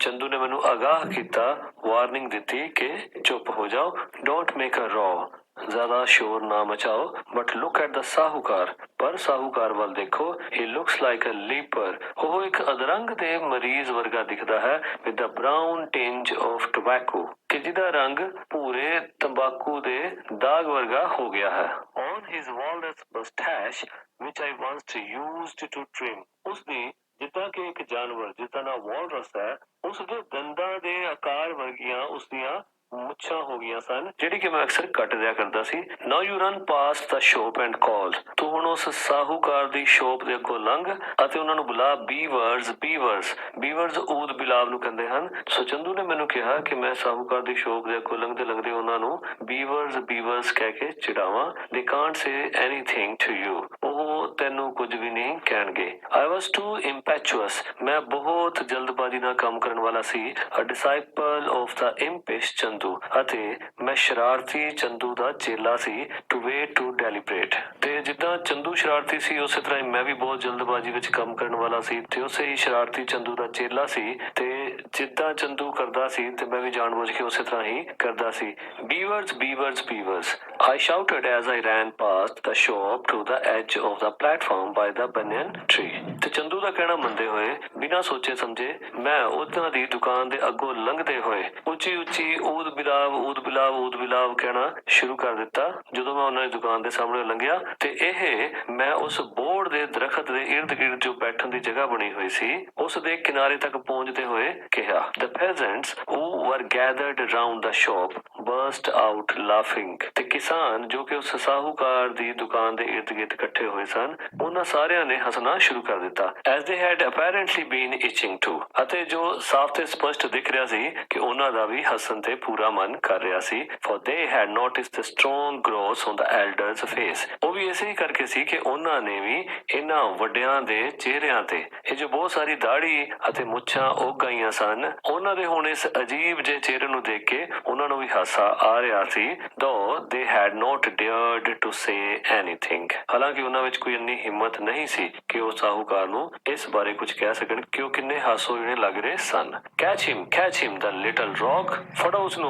ਚੰਦੂ ਨੇ ਮੈਨੂੰ ਆਗਾਹ ਕੀਤਾ, ਵਾਰਨਿੰਗ ਦਿੱਤੀ ਕਿ ਚੁੱਪ ਹੋ ਜਾਓ, ਡੋਂਟ ਮੇਕ ਅ ਰॉ, ਜ਼ਿਆਦਾ ਸ਼ੋਰ ਨਾ ਮਚਾਓ, ਬਟ ਲੁੱਕ ਐਟ ਦ ਸਾਹੂਕਾਰ। ਪਰ ਸਾਹੂਕਾਰ ਵੱਲ ਦੇਖੋ, ਹੀ ਲੁਕਸ ਲਾਈਕ ਅ ਲੀਪਰ। ਉਹ ਇੱਕ ਅਧਰੰਗ ਦੇ ਮਰੀਜ਼ ਵਰਗਾ ਦਿਖਦਾ ਹੈ, with a brown tinge of tobacco, ਕਿ ਜਿਹਦਾ ਰੰਗ ਭੂਰੇ ਤੰਬਾਕੂ ਦੇ ਦਾਗ ਵਰਗਾ ਹੋ ਗਿਆ ਹੈ। On his walrus mustache, which I once used to trim, ਉਸਦੀ ਜਿੱਦਾਂ ਕਿ ਇੱਕ ਜਾਨਵਰ ਜਿਸਦਾ ਨਾਂ ਵਾਲਰਸ ਹੈ, ਉਸਦੇ ਦੰਦਾਂ ਦੇ ਆਕਾਰ ਵਰਗੀਆਂ ਉਸਦੀਆਂ ਮੁੱਛਾਂ ਹੋ ਗਈਆਂ ਸਨ, ਜਿਹੜੀ ਕਿ ਮੈਂ ਅਕਸਰ ਕੱਟ ਦਿਆ ਕਰਦਾ ਸੀ। Now you run past the shop and call, ਤੂੰ ਹੁਣ ਉਸ ਸਾਹੂਕਾਰ ਦੀ ਸ਼ੋਪ ਦੇ ਅੱਗੋਂ ਲੰਘ ਅਤੇ ਉਹਨਾਂ ਨੂੰ ਬੁਲਾ, ਬੀਵਰਸ ਬੀਵਰਸ। ਬੀਵਰਸ ਊਦ ਬਿਲਾਵ ਨੂੰ ਕਹਿੰਦੇ ਹਨ। ਸੋ ਚੰਦੂ ਨੇ ਮੈਨੂੰ ਕਿਹਾ ਕਿ ਮੈਂ ਸਾਹੂਕਾਰ ਦੀ ਸ਼ੋਪ ਦੇ ਅੱਗੋਂ ਲੰਘਦੇ ਲੰਘਦੇ ਉਹਨਾਂ ਨੂੰ ਬੀਵਰਸ ਬੀਵਰਸ ਕਹਿ ਕੇ ਚਿੜਾਵਾਂ। They can't say anything to you, ਉਹ ਤੈਨੂੰ ਕੁਝ ਵੀ ਨਹੀਂ ਕਹਿਣਗੇ। ਆਈ ਵਾਸ ਟੂ ਇੰਪੈਚੁਅਸ, ਮੈਂ ਬਹੁਤ ਜਲਦਬਾਜ਼ੀ ਨਾਲ ਕੰਮ ਕਰਨ ਵਾਲਾ ਸੀ। ਅ ਡਿਸਾਈਪਲ ਆਫ ਦ ਇੰਪਿਸ਼ ਚੰਦੂ, ਅਤੇ ਮੈਂ ਸ਼ਰਾਰਤੀ ਚੰਦੂ ਦਾ ਚੇਲਾ ਸੀ। ਟੂ ਵੇਟ ਟੂ ਡੈਲੀਬਰੇਟ, ਤੇ ਜਿੱਦਾਂ ਚੰਦੂ ਸ਼ਰਾਰਤੀ ਸੀ ਉਸੇ ਤਰ੍ਹਾਂ ਹੀ ਮੈਂ ਵੀ ਬਹੁਤ ਜਲਦਬਾਜ਼ੀ ਵਿੱਚ ਕੰਮ ਕਰਨ ਵਾਲਾ ਸੀ ਤੇ ਉਸੇ ਹੀ ਸ਼ਰਾਰਤੀ ਚੰਦੂ ਦਾ ਚੇਲਾ ਸੀ। ਤੇ ਜਿੱਦਾਂ ਚੰਦੂ ਕਰਦਾ ਸੀ ਤੇ ਮੈਂ ਵੀ ਜਾਣਬੁੱਝ ਕੇ ਉਸੇ ਤਰ੍ਹਾਂ ਹੀ ਕਰਦਾ ਸੀ। ਬੀਵਰਸ ਬੀਵਰਸ ਬੀਵਰਸ, I shouted as I ran past the shop to the edge of the platform by the banyan tree। ਤੇ ਚੰਦੂ ਦਾ ਕਹਿਣਾ ਮੰਨਦੇ ਹੋਏ ਬਿਨਾਂ ਸੋਚੇ ਸਮਝੇ ਮੈਂ ਉਹਨਾਂ ਦੀ ਦੁਕਾਨ ਦੇ ਅੱਗੋਂ ਲੰਘਦੇ ਹੋਏ ਉੱਚੀ ਉੱਚੀ ਊਦ ਬਿਲਾਵ ਊਦ ਬਿਲਾਵ ਊਦ ਬਿਲਾਵ ਕਹਿਣਾ ਸ਼ੁਰੂ ਕਰ ਦਿੱਤਾ। ਜਦੋਂ ਮੈਂ ਉਹਨਾਂ ਦੀ ਦੁਕਾਨ ਦੇ ਸਾਹਮਣੇ ਲੰਘਿਆ ਤੇ ਇਹ ਮੈਂ ਉਸ ਬੋਰਡ ਦੇ ਦਰਖਤ ਦੇ ਇਰਦ ਗਿਰਦ ਜੋ ਬੈਠਣ ਦੀ ਜਗ੍ਹਾ ਬਣੀ ਹੋਈ ਸੀ, ਉਸ ਦੇ ਕਿਨਾਰੇ ਤੱਕ ਪਹੁੰਚਦੇ ਹੋਏ ਕਿਹਾ। The peasants who were gathered around the shop burst out laughing। ਤੇ ਕਿਸਾਨ ਜੋ ਕਿ ਉਸ ਸਾਹੂਕਾਰ ਦੀ ਦੁਕਾਨ ਦੇ ਇਰਦ ਗਿਰਦ ਇਕੱਠੇ ਹੋਏ ਸਨ, ਉਹਨਾਂ ਸਾਰਿਆਂ ਨੇ ਹੱਸਣਾ ਸ਼ੁਰੂ ਕਰ ਦਿੱਤਾ। As they had apparently been itching to, ਅਤੇ ਜੋ ਸਾਫ਼ ਤੇ ਸਪਸ਼ਟ ਦਿਖ ਰਿਹਾ ਸੀ ਕਿ ਉਹਨਾਂ ਦਾ ਵੀ ਹੱਸਣ ਤੇ ਪੂਰਾ ਮਨ ਕਰ ਰਿਹਾ ਸੀ। For they had noticed the strong growth on the elder's face। ਉਹ ਵੀ ਇਸੇ ਹੀ ਕਰਕੇ ਸੀ ਕਿ ਉਹਨਾਂ ਨੇ ਵੀ ਇਹਨਾਂ ਵੱਡਿਆਂ ਦੇ ਚਿਹਰਿਆਂ ਤੇ ਇਹ ਜੋ ਬਹੁਤ ਸਾਰੀ ਦਾੜੀ ਅਤੇ ਮੁੱਛਾਂ ਉੱਗ ਗਈਆਂ ਸਨ, ਉਹਨਾਂ ਦੇ ਹੁਣ ਇਸ ਅਜੀਬ ਜਿਹੇ ਚਿਹਰੇ ਨੂੰ ਦੇਖ ਕੇ ਉਹਨਾਂ ਨੂੰ ਵੀ ਹਾਸਾ ਆ ਰਿਹਾ ਸੀ। Though they had not dared to say anything, ਹਾਲਾਂਕਿ ਉਹਨਾਂ ਵਿੱਚ ਕੋਈ ਇੰਨੀ ਹਿੰਮਤ ਨਹੀਂ ਸੀ ਕਿ ਉਹ ਸਾਹੂਕਾਰ ਨੂੰ ਇਸ ਬਾਰੇ ਕੁਝ ਕਹਿ ਸਕਣ ਕਿ ਉਹ ਕਿੰਨੇ ਹਾਸੋਹੀਣੇ ਲੱਗ ਰਹੇ ਸਨ। Catch him, the little rogue।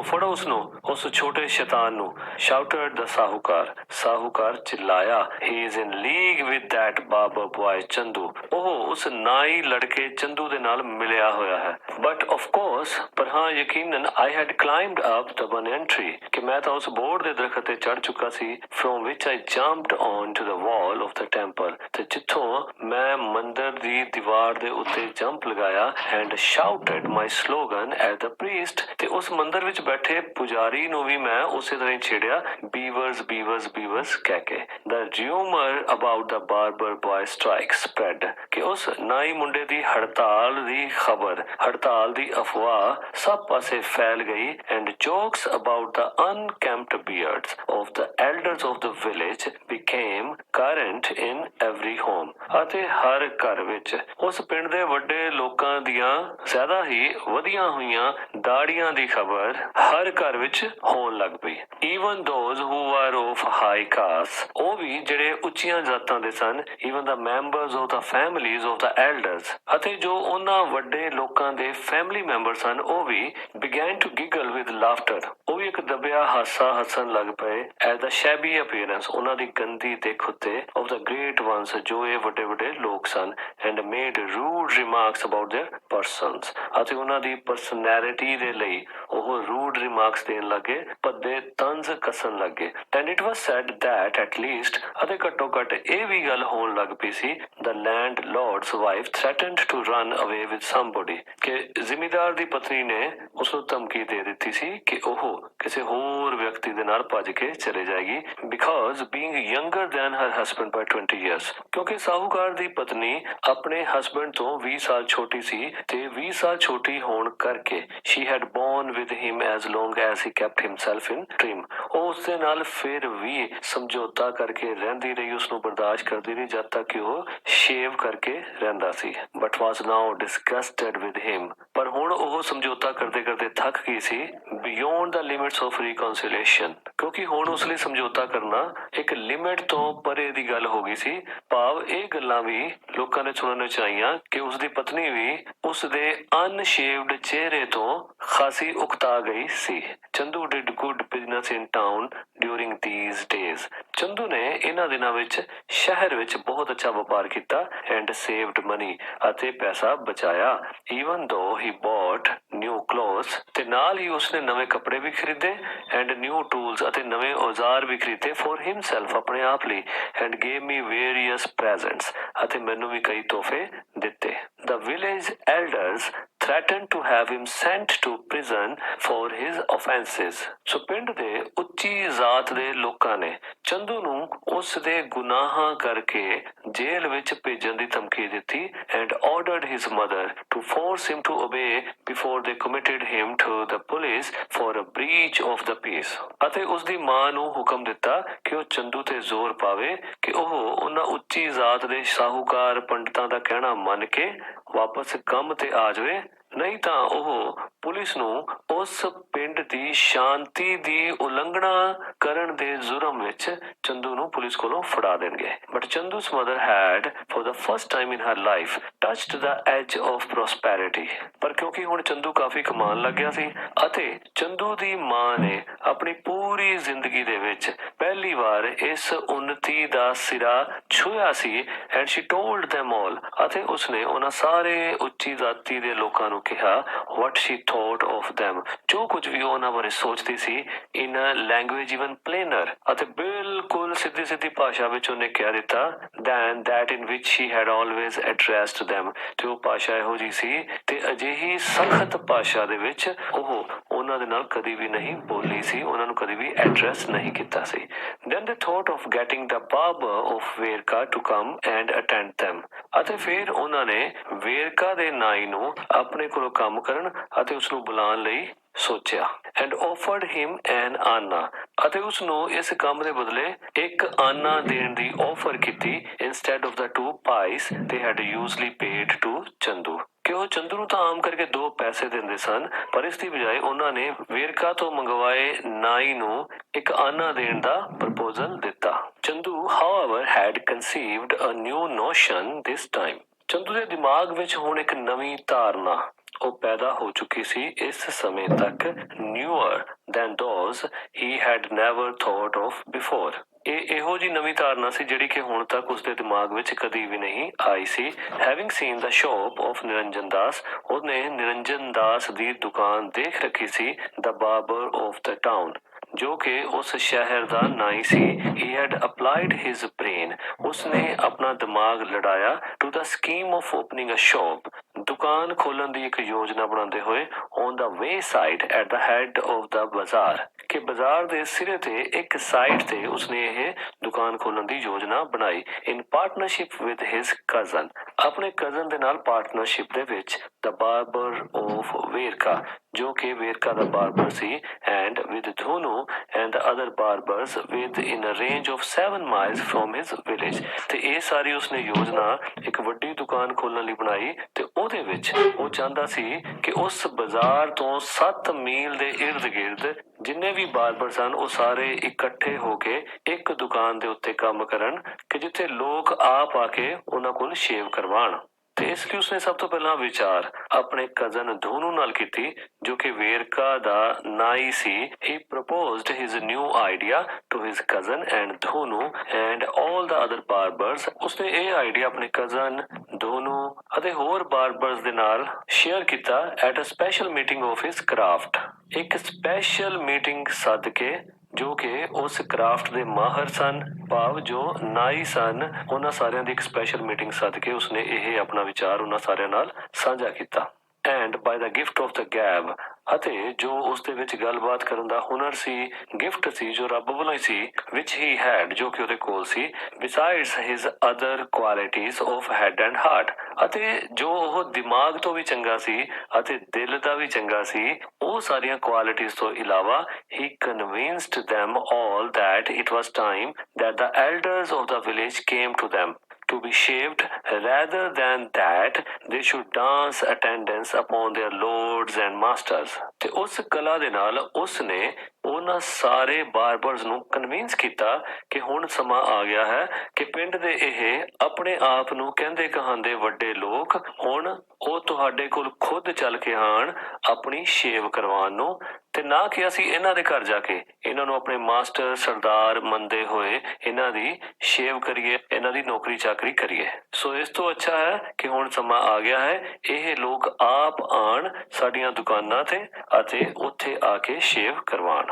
ਫੜੋ ਉਸਨੂੰ, ਉਸ ਛੋਟੇ ਸ਼ੈਤਾਨ ਨੂੰ। Shouted the ਸਾਹੂਕਾਰ, ਸਾਹੂਕਾਰ ਚਿল্লাਇਆ। He is in league with that barber boy Chandu, ਉਹ ਉਸ ਨਾਈ ਲੜਕੇ ਚੰਦੂ ਦੇ ਨਾਲ ਮਿਲਿਆ ਹੋਇਆ ਹੈ। But of course, ਪਰ ਹਾਂ ਯਕੀਨਨ, I had climbed up the banyan tree, ਕਿ ਮੈਂ ਤਾਂ ਉਸ ਬੋਰਡ ਦੇ ਦਰਖਤ ਤੇ ਚੜ ਚੁੱਕਾ ਸੀ। From which I jumped onto the wall of the temple, ਤੇ ਜਿੱਥੋਂ ਮੈਂ ਮੰਦਰ ਦੀ ਦੀਵਾਰ ਦੇ ਉੱਤੇ ਜੰਪ ਲਗਾਇਆ। And shouted my slogan at the priest, ਤੇ ਉਸ ਮੰਦਰ ਵਿੱਚ ਬੈਠੇ ਪੁਜਾਰੀ ਨੂੰ ਵੀ ਮੈਂ ਉਸੇ ਤਰ੍ਹਾਂ ਹੀ ਛੇੜਿਆ, ਬੀਵਰਸ ਬੀਵਰਸ ਬੀਵਰਸ ਕਹਿ ਕੇ। The rumor about the barber boy strike spread, ਕਿ ਉਸ ਨਾਈ ਮੁੰਡੇ ਦੀ ਹੜਤਾਲ ਦੀ ਖਬਰ, ਹੜਤਾਲ ਦੀ ਅਫਵਾਹ ਸਭ ਪਾਸੇ ਫੈਲ ਗਈ। And jokes about the unkempt beards of the elders of the village became current in every home, ਅਤੇ ਹਰ ਘਰ ਵਿੱਚ ਉਸ ਪਿੰਡ ਦੇ ਵੱਡੇ ਲੋਕਾਂ ਦੀਆਂ ਜ਼ਿਆਦਾ ਹੀ ਵਧੀਆਂ ਹੋਈਆਂ ਦਾੜੀਆਂ ਦੀ ਖਬਰ ਹਰ ਘਰ ਵਿੱਚ ਹੋਣ ਲੱਗ ਪਈ। Even those who were of high caste, ਉਹ ਵੀ ਜਿਹੜੇ ਉੱਚੀਆਂ ਜਾਤਾਂ ਦੇ ਸਨ। Even the members of the families of the elders, ਅਤੇ ਜੋ ਉਹਨਾਂ ਵੱਡੇ ਲੋਕਾਂ ਦੇ ਫੈਮਿਲੀ ਮੈਂਬਰ ਸਨ, ਉਹ ਵੀ began to giggle with laughter, ਉਹ ਵੀ ਇੱਕ ਦੱਬਿਆ ਹਾਸਾ ਹੱਸਣ ਲੱਗ ਪਏ। At the shabby appearance, ਉਹਨਾਂ ਦੀ ਗੰਦੀ ਦਿੱਖ ਉੱਤੇ, of the great ones, ਜੋ ਇਹ ਵੱਡੇ ਵੱਡੇ ਲੋਕ ਸਨ। And made rude remarks about their persons, ਅਤੇ ਉਹਨਾਂ ਦੀ ਪਰਸਨੈਲਿਟੀ ਦੇ ਲਈ ਉਹ rude remarks ਦੇਣ ਲੱਗੇ, ਭੱਦੇ ਤੰਜ਼ ਕੱਸਣ ਲੱਗੇ। And it was said that at least, ਅਤੇ ਘੱਟੋ ਘੱਟ ਇਹ ਵੀ ਗੱਲ ਹੋਣ ਲੱਗ ਪਈ ਸੀ, the landlord's wife threatened to run away with somebody, ਕਿ ਜ਼ਿਮੀਦਾਰ ਦੀ ਪਤਨੀ ਨੇ ਉਸ ਨੂੰ ਧਮਕੀ ਦੇ ਦਿੱਤੀ ਸੀ ਕਿ ਉਹ ਕਿਸੇ ਹੋਰ ਵਿਅਕਤੀ ਦੇ ਨਾਲ ਭੱਜ ਕੇ ਚਲੇ ਜਾਏਗੀ। Because being younger than her husband by 20 years, ਕਿਉਂਕਿ ਸਾਹੂਕਾਰ ਦੀ ਪਤਨੀ ਆਪਣੇ ਹਸਬੈਂਡ ਤੋਂ 20 ਸਾਲ ਛੋਟੀ ਸੀ, ਤੇ 20 ਸਾਲ ਛੋਟੀ ਹੋਣ ਕਰਕੇ she had borne with him as long as he kept himself in trim, ਉਹ ਉਸਦੇ ਨਾਲ ਫਿਰ ਵੀ ਸਮਝੌਤਾ ਕਰਕੇ ਰਹਿੰਦੀ ਰਹੀ, ਉਸਨੂੰ ਬਰਦਾਸ਼ਤ ਕਰਦੀ ਰਹੀ ਜਦ ਤੱਕ ਕਿ ਉਹ ਸ਼ੇਵ ਕਰਕੇ ਰਹਿੰਦਾ ਸੀ। But was now ਡਿਸਗਸਟਡ with him. ਪਰ ਹੁਣ ਉਹ ਸਮਝੌਤਾ ਕਰਦੇ ਕਰਦੇ ਥੱਕ ਗਈ ਸੀ, beyond the limits of reconciliation, ਕਿਉਂਕਿ ਹੁਣ ਉਸ ਲਈ ਸਮਝੌਤਾ ਕਰਨਾ ਇੱਕ ਲਿਮਿਟ ਤੋਂ ਪਰੇ ਦੀ ਗੱਲ ਹੋ ਗਈ ਸੀ। ਭਾਵ ਇਹ ਗੱਲਾਂ ਵੀ ਲੋਕਾਂ ਨੇ ਸੁਣਨ ਵਿੱਚ ਆਈਆਂ ਕਿ ਉਸਦੀ ਪਤਨੀ ਵੀ ਉਸਦੇ ਅਨਸ਼ੇਵਡ ਚਿਹਰੇ ਤੋਂ ਖਾਸੀ ਉਕਤਾ ਗਈ ਸੀ। Chandu did good business in town during these days। Chandu ਨੇ ਇਹਨਾਂ ਦਿਨਾਂ ਵਿੱਚ ਸ਼ਹਿਰ ਵਿੱਚ ਬਹੁਤ ਅੱਛਾ ਵਪਾਰ ਕੀਤਾ ਐਂਡ ਸੇਵਡ ਮਨੀ, ਅਤੇ ਪੈਸਾ ਬਚਾਇਆ। ਈਵਨ ਦੋ ਹੀ ਬੌਟ ਨਿਊ ਕਲੋਥਸ, ਤੇ ਨਾਲ ਹੀ ਉਸਨੇ ਨਵੇਂ ਕੱਪੜੇ ਵੀ ਖਰੀਦੇ ਐਂਡ ਨਿਊ ਟੂਲਸ, ਅਤੇ ਨਵੇਂ ਔਜ਼ਾਰ ਵੀ ਖਰੀਦੇ ਫॉर ਹਿਮਸੈਲਫ, ਆਪਣੇ ਆਪ ਲਈ, and gave me various presents, ਅਤੇ ਮੈਨੂੰ ਵੀ ਕਈ ਤੋਹਫੇ ਦਿੱਤੇ। The village elders threatened to have him sent to prison for his offenses। ਸੋ ਪਿੰਡ ਦੇ ਉੱਚੀ ਜ਼ਾਤ ਦੇ ਲੋਕਾਂ ਨੇ ਚੰਦੂ ਨੂੰ ਉਸ ਦੇ ਗੁਨਾਹਾਂ ਕਰਕੇ ਜੇਲ੍ਹ ਵਿੱਚ ਭੇਜਣ ਦੀ ਧਮਕੀ ਦਿੱਤੀ and ordered his mother to force him to obey before they committed him to the police for a breach of the peace। ਅਤੇ ਉਸ ਦੀ ਮਾਂ ਨੂੰ ਹੁਕਮ ਦਿੱਤਾ ਕਿ ਉਹ ਚੰਦੂ ਤੇ ਜ਼ੋਰ ਪਾਵੇ ਕਿ ਉਹ ਉਹਨਾਂ ਉੱਚੀ ਜ਼ਾਤ ਦੇ ਸ਼ਾਹੂਕਾਰ ਪੰਡਤਾਂ ਦਾ ਕਹਿਣਾ ਮੰਨ ਕੇ ਵਾਪਸ ਕੰਮ ਤੇ ਆ ਜਾਵੇ, ਨਹੀਂ ਤਾਂ ਉਹ ਪੁਲਿਸ ਨੂੰ ਉਸ ਪਿੰਡ ਦੀ ਸ਼ਾਂਤੀ ਦੀ ਉਲੰਘਣਾ ਕਰਨ ਦੇ ਜ਼ੁਰਮ ਵਿੱਚ ਚੰਦੂ ਨੂੰ ਪੁਲਿਸ ਕੋਲੋਂ ਫੜਾ ਦੇਣਗੇ। But Chandu's mother had for the first time in her life touched the edge of prosperity। ਪਰ ਕਿਉਂਕਿ ਹੁਣ ਚੰਦੂ ਕਾਫੀ ਕਮਾਉਣ ਲੱਗ ਗਿਆ ਸੀ ਅਤੇ ਚੰਦੂ ਦੀ ਮਾਂ ਨੇ ਆਪਣੀ ਪੂਰੀ ਜ਼ਿੰਦਗੀ ਦੇ ਵਿੱਚ ਪਹਿਲੀ ਵਾਰ ਇਸ ਉੱਨਤੀ ਦਾ ਸਿਰਾ ਛੂਹਿਆ ਸੀ and she told them all, ਅਤੇ ਉਸਨੇ ਉਹਨਾਂ ਸਾਰੇ ਉੱਚੀ ਜ਼ਾਤੀ ਦੇ ਲੋਕਾਂ ਨੂੰ ਕਿਹਾ what she thought of them, ਜੋ ਕੁਝ ਵੀ ਉਹ ਉਹਨਾਂ ਬਾਰੇ ਸੋਚਦੀ ਸੀ, in a language even plainer, ਅਤੇ ਬਿਲਕੁਲ ਸਿੱਧੀ ਸਿੱਧੀ ਭਾਸ਼ਾ ਵਿੱਚ ਉਹਨੇ ਕਹਿ ਦਿੱਤਾ than that in which she had always addressed them। ਤੇ ਉਹ ਭਾਸ਼ਾ ਇਹੋ ਜਿਹੀ ਸੀ ਤੇ ਅਜਿਹੀ ਸਖਤ ਭਾਸ਼ਾ ਦੇ ਵਿੱਚ ਉਹ ਉਹਨਾਂ ਦੇ ਨਾਲ ਕਦੀ ਵੀ ਨਹੀਂ ਬੋਲੀ ਸੀ, ਉਹਨਾਂ ਨੂੰ ਕਦੀ ਵੀ ਐਡਰੈਸ ਨਹੀਂ ਕੀਤਾ ਸੀ। Then they thought of getting the barber of Verka to come and attend them। ਅਤੇ ਫਿਰ ਉਹਨਾਂ ਨੇ ਵੇਰਕਾ ਦੇ ਨਾਈ ਨੂੰ ਆਪਣੇ ਕੋਲੋਂ ਕੰਮ ਕਰਨ ਅਤੇ ਉਸਨੂੰ ਬੁਲਾਉਣ ਲਈ ਸੋਚਿਆ and offered him an anna, ਅਤੇ ਉਸਨੂੰ ਇਸ ਕੰਮ ਦੇ ਬਦਲੇ ਇੱਕ ਆਨਾ ਦੇਣ ਦੀ ਆਫਰ ਕੀਤੀ instead of the 2 pice they had usually paid to Chandu. ਕਿ ਉਹ ਚੰਦੂ ਨੂੰ ਤਾਂ ਆਮ ਕਰਕੇ 2 ਪੈਸੇ ਦਿੰਦੇ ਸਨ, ਪਰ ਇਸ ਦੀ ਬਜਾਏ ਉਹਨਾਂ ਨੇ ਵੇਰਕਾ ਤੋਂ ਮੰਗਵਾਏ ਨਾਈ ਨੂੰ ਇੱਕ ਆਨਾ ਦੇਣ ਦਾ ਪ੍ਰਪੋਜ਼ਲ ਦਿੱਤਾ। Chandu however had conceived a new notion this time। Chandu ਦੇ ਦਿਮਾਗ ਵਿੱਚ ਹੁਣ ਇੱਕ ਨਵੀਂ ਧਾਰਨਾ ਉਹ ਪੈਦਾ ਹੋ ਚੁੱਕੀ ਸੀ ਇਸ ਸਮੇਂ ਤੱਕ, newer than those he had never thought of before। ਇਹ ਇਹੋ ਜਿਹੀ ਨਵੀਂ ਧਾਰਨਾ ਸੀ ਜਿਹੜੀ ਕਿ ਹੁਣ ਤੱਕ ਉਸਦੇ ਦਿਮਾਗ ਵਿੱਚ ਕਦੀ ਵੀ ਨਹੀਂ ਆਈ ਸੀ। Having seen the shop of ਨਿਰੰਜਨ ਦਾਸ, ਉਹਨੇ ਨਿਰੰਜਨ ਦਾਸ ਦੀ ਦੁਕਾਨ ਦੇਖ ਰੱਖੀ ਸੀ, the barber of the town, ਜੋ ਕਿ ਉਸ ਸ਼ਹਿਰ ਦਾ ਨਾਈ ਸੀ। He had applied his brain, ਉਸਨੇ ਆਪਣਾ ਦਿਮਾਗ ਲੜਾਇਆ to the scheme of opening a shop, ਦੁਕਾਨ ਖੋਲਣ ਦੀ ਇੱਕ ਯੋਜਨਾ ਬਣਾਉਂਦੇ ਹੋਏ on the wayside at the head of the bazaar, ਕਿ ਬਾਜ਼ਾਰ ਦੇ ਸਿਰੇ ਤੇ ਇੱਕ ਸਾਈਡ ਤੇ ਉਸਨੇ ਇਹ ਦੁਕਾਨ ਖੋਲਣ ਦੀ ਯੋਜਨਾ ਬਣਾਈ in partnership with his cousin, ਆਪਣੇ ਕਜ਼ਨ ਦੇ ਨਾਲ ਪਾਰਟਨਰਸ਼ਿਪ ਦੇ ਵਿੱਚ, the barber of ਵੇਰਕਾ, ਜੋ ਕਿ ਵੇਰਕਾ ਦਾ ਬਾਰਬਰ ਸੀ, and with Dhonu and the other barbers within a range of 7 miles from his village। ਤੇ ਇਹ ਸਾਰੀ ਉਸਨੇ ਯੋਜਨਾ ਇੱਕ ਵੱਡੀ ਦੁਕਾਨ ਖੋਲਣ ਲਈ ਬਣਾਈ ਤੇ ਉਹਦੇ ਵਿੱਚ ਉਹ ਚਾਹੁੰਦਾ ਸੀ ਕਿ ਉਸ ਬਾਜ਼ਾਰ ਤੋਂ 7 ਮੀਲ ਦੇ ਇਰਦ ਗਿਰਦ ਜਿੰਨੇ ਵੀ ਬਾਰਬਰ ਸਨ ਉਹ ਸਾਰੇ ਇਕੱਠੇ ਹੋ ਕੇ ਇੱਕ ਦੁਕਾਨ ਦੇ ਉੱਤੇ ਕੰਮ ਕਰਨ ਕਿ ਜਿੱਥੇ ਲੋਕ ਆ ਕੇ ਉਹਨਾਂ ਕੋਲ ਸ਼ੇਵ ਕਰਵਾਉਣ। ਤੇ ਇਸ ਲਈ ਉਸਨੇ ਸਭ ਤੋਂ ਪਹਿਲਾਂ ਵਿਚਾਰ ਆਪਣੇ ਕਜ਼ਨ ਧੋਨੂ ਨਾਲ ਕੀਤੀ, ਜੋ ਕਿ ਵੇਰਕਾ ਦਾ ਨਾਈ ਸੀ। He proposed his new idea to his cousin and ਧੋਨੂ and all the other barbers। ਉਸਨੇ ਇਹ ਆਈਡੀਆ ਆਪਣੇ ਕਜ਼ਨ, ਧੋਨੂ ਅਤੇ ਹੋਰ ਬਾਰਬਰਸ ਦੇ ਨਾਲ ਸ਼ੇਅਰ ਕੀਤਾ at a special meeting of his craft। ਇੱਕ ਸਪੈਸ਼ਲ ਮੀਟਿੰਗ ਸੱਦ ਕੇ ਜੋ ਕਿ ਉਸ ਕ੍ਰਾਫਟ ਦੇ ਮਾਹਰ ਸਨ, ਭਾਵ ਜੋ ਨਾਈ ਸਨ, ਉਹਨਾਂ ਸਾਰਿਆਂ ਦੀ ਇੱਕ ਸਪੈਸ਼ਲ ਮੀਟਿੰਗ ਸੱਦ ਕੇ ਉਸਨੇ ਇਹ ਆਪਣਾ ਵਿਚਾਰ ਉਹਨਾਂ ਸਾਰਿਆਂ ਨਾਲ ਸਾਂਝਾ ਕੀਤਾ। And by the gift of the gab, ਅਤੇ ਜੋ ਉਸ ਦੇ ਵਿੱਚ ਗੱਲਬਾਤ ਕਰਨ ਦਾ ਹੁਨਰ ਸੀ, ਗਿਫਟ ਸੀ ਜੋ ਰੱਬ ਵੱਲੋਂ ਹੀ ਸੀ, ਵਿਚ ਹੀ ਹੈਡ, ਜੋ ਕਿ ਉਹਦੇ ਕੋਲ ਸੀ, besides his other qualities of head and heart, ਅਤੇ ਜੋ ਉਹ ਦਿਮਾਗ ਤੋਂ ਵੀ ਚੰਗਾ ਸੀ ਅਤੇ ਦਿਲ ਦਾ ਵੀ ਚੰਗਾ ਸੀ, ਉਹ ਸਾਰੀਆਂ ਕੁਆਲਿਟੀਜ਼ ਤੋਂ ਇਲਾਵਾ he convinced them all that it was time that the elders of the village came to them to be shaved, rather than that they should dance attendance upon their lords and masters. ਤੇ ਉਸ ਕਲਾ ਦੇ ਨਾਲ ਉਸ ਨੇ ਉਹਨਾਂ ਸਾਰੇ ਬਾਰਬਰਸ ਨੂੰ ਕਨਵਿੰਸ ਕੀਤਾ ਕਿ ਹੁਣ ਸਮਾਂ ਆ ਗਿਆ ਹੈ ਕਿ ਪਿੰਡ ਦੇ ਇਹ ਆਪਣੇ ਆਪ ਨੂੰ ਕਹਿੰਦੇ ਕਹਾਂਦੇ ਵੱਡੇ ਲੋਕ ਹੁਣ ਉਹ ਤੁਹਾਡੇ ਕੋਲ ਖੁਦ ਚੱਲ ਕੇ ਆਣ ਆਪਣੀ ਸ਼ੇਵ ਕਰਵਾਉਣ ਨੂੰ, ਤੇ ਨਾ ਕਿ ਅਸੀਂ ਇਹਨਾਂ ਦੇ ਘਰ ਜਾ ਕੇ ਇਹਨਾਂ ਨੂੰ ਆਪਣੇ ਮਾਸਟਰ ਸਰਦਾਰ ਮੰਨਦੇ ਹੋਏ ਇਹਨਾਂ ਦੀ ਸ਼ੇਵ ਕਰੀਏ, ਇਹਨਾਂ ਦੀ ਨੌਕਰੀ ਚਾਕਰੀ ਕਰੀਏ। ਸੋ ਇਸ ਤੋਂ ਅੱਛਾ ਹੈ ਕਿ ਹੁਣ ਸਮਾਂ ਆ ਗਿਆ ਹੈ ਇਹ ਲੋਕ ਆਪ ਆਣ ਸਾਡੀਆਂ ਦੁਕਾਨਾਂ ਤੇ ਅਤੇ ਉੱਥੇ ਆ ਕੇ ਸ਼ੇਵ ਕਰਵਾਉਣ।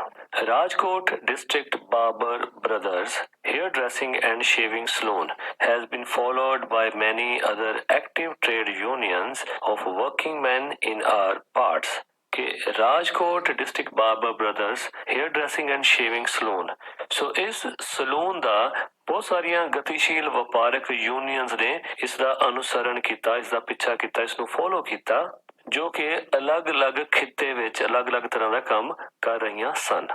Rajkot District Barber Brothers Hairdressing and Shaving Saloon has been followed by many other active trade unions of working men in our parts. ਕਿ Rajkot district barber brothers hair dressing and shaving saloon, so ਇਸ saloon ਦਾ ਬਹੁਤ ਸਾਰੀਆਂ ਗਤੀਸ਼ੀਲ ਵਪਾਰਕ unions ਨੇ ਇਸ ਦਾ ਅਨੁਸਰਨ ਕੀਤਾ, ਇਸ ਦਾ ਪਿੱਛਾ ਕੀਤਾ, ਇਸ ਨੂੰ ਫੋਲੋ ਕੀਤਾ, ਜੋ ਕਿ ਅਲੱਗ-ਅਲੱਗ ਖਿੱਤੇ ਵਿੱਚ ਅਲੱਗ-ਅਲੱਗ ਤਰ੍ਹਾਂ ਦਾ ਕੰਮ ਕਰ ਰਹੀਆਂ ਸਨ।